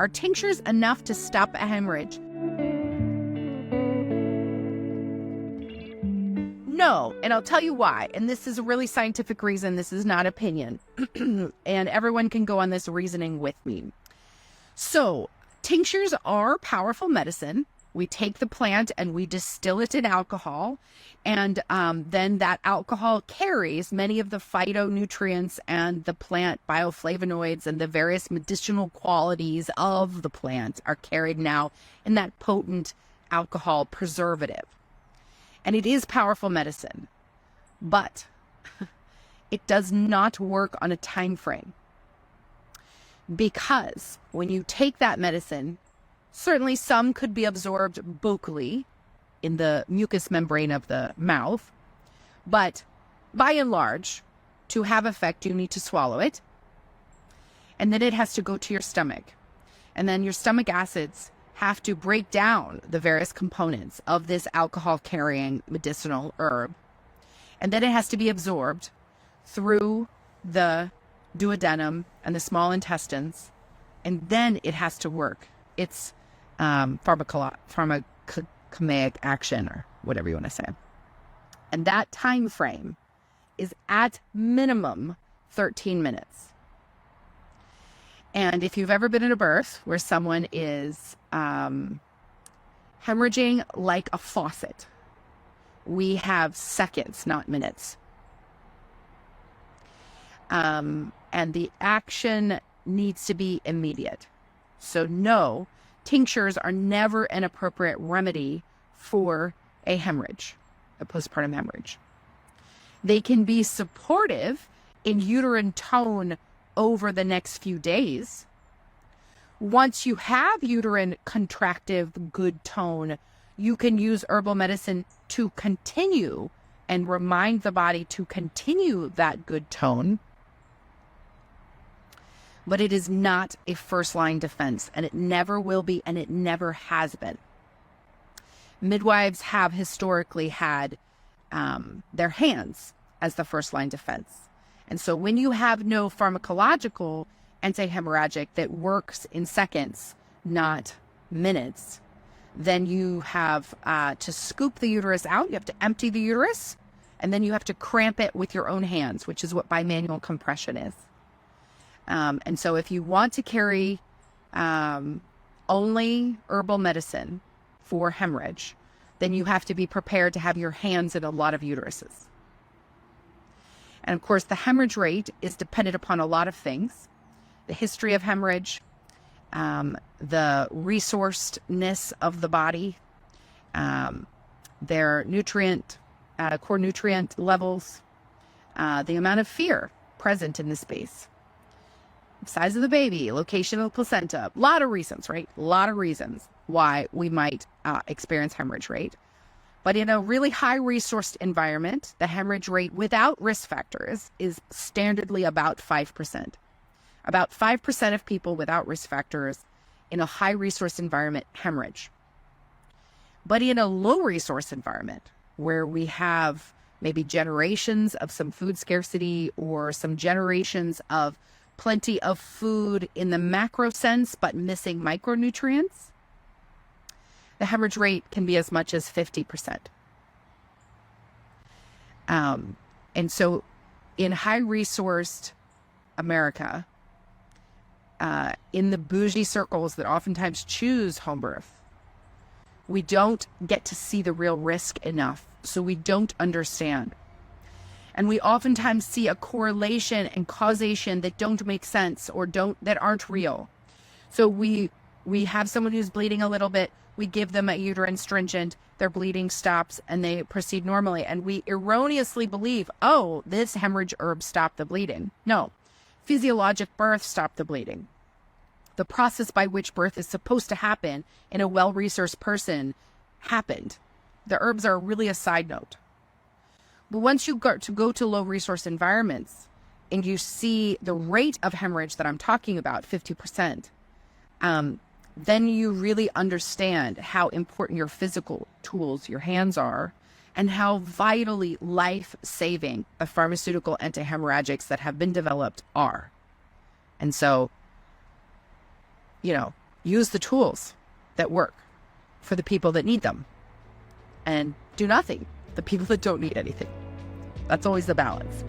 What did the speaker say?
Are tinctures enough to stop a hemorrhage? No, and I'll tell you why. And this is a really scientific reason. This is not opinion. And everyone can go on this reasoning with me. So, tinctures are powerful medicine. We take the plant and we distill it in alcohol. And then that alcohol carries many of the phytonutrients and the plant bioflavonoids and the various medicinal qualities of the plant are carried now in that potent alcohol preservative. And it is powerful medicine, but it does not work on a time frame. Because when you take that medicine, certainly some could be absorbed buccally in the mucous membrane of the mouth, but by and large, to have effect, you need to swallow it, and then it has to go to your stomach. And then your stomach acids have to break down the various components of this alcohol-carrying medicinal herb. And then it has to be absorbed through the duodenum and the small intestines, and then it has to work. It's pharmacomaic action, or whatever you want to say. And that time frame is at minimum 13 minutes. And if you've ever been in a birth where someone is hemorrhaging like a faucet, we have seconds, not minutes. And the action needs to be immediate. So no, tinctures are never an appropriate remedy for a hemorrhage, a postpartum hemorrhage. They can be supportive in uterine tone over the next few days. Once you have uterine contractive good tone, you can use herbal medicine to continue and remind the body to continue that good tone. But it is not a first-line defense, and it never will be, and it never has been. Midwives have historically had their hands as the first-line defense. And so when you have no pharmacological antihemorrhagic that works in seconds, not minutes, then you have to scoop the uterus out. You have to empty the uterus, and then you have to cramp it with your own hands, which is what bimanual compression is. And so if you want to carry only herbal medicine for hemorrhage, then you have to be prepared to have your hands in a lot of uteruses. And of course, the hemorrhage rate is dependent upon a lot of things: the history of hemorrhage, the resourcedness of the body, their nutrient, core nutrient levels, the amount of fear present in the space, size of the baby, location of the placenta. A lot of reasons, right? A lot of reasons why we might experience hemorrhage rate. But in a really high-resourced environment, the hemorrhage rate without risk factors is standardly about 5%. About 5% of people without risk factors in a high-resource environment hemorrhage. But in a low-resource environment, where we have maybe generations of some food scarcity or some generations of plenty of food in the macro sense, but missing micronutrients, the hemorrhage rate can be as much as 50%. And so in high-resourced America, in the bougie circles that oftentimes choose home birth, we don't get to see the real risk enough, so we don't understand. And we oftentimes see a correlation and causation that don't make sense or that aren't real. So we have someone who's bleeding a little bit, we give them a uterine astringent, their bleeding stops, and they proceed normally. And we erroneously believe, oh, this hemorrhage herb stopped the bleeding. No, physiologic birth stopped the bleeding. The process by which birth is supposed to happen in a well-resourced person happened. The herbs are really a side note. But once you go to low-resource environments and you see the rate of hemorrhage that I'm talking about, 50%, then you really understand how important your physical tools, your hands are, and how vitally life-saving the pharmaceutical antihemorrhagics that have been developed are. And so, use the tools that work for the people that need them and do nothing, the people that don't need anything. That's always the balance.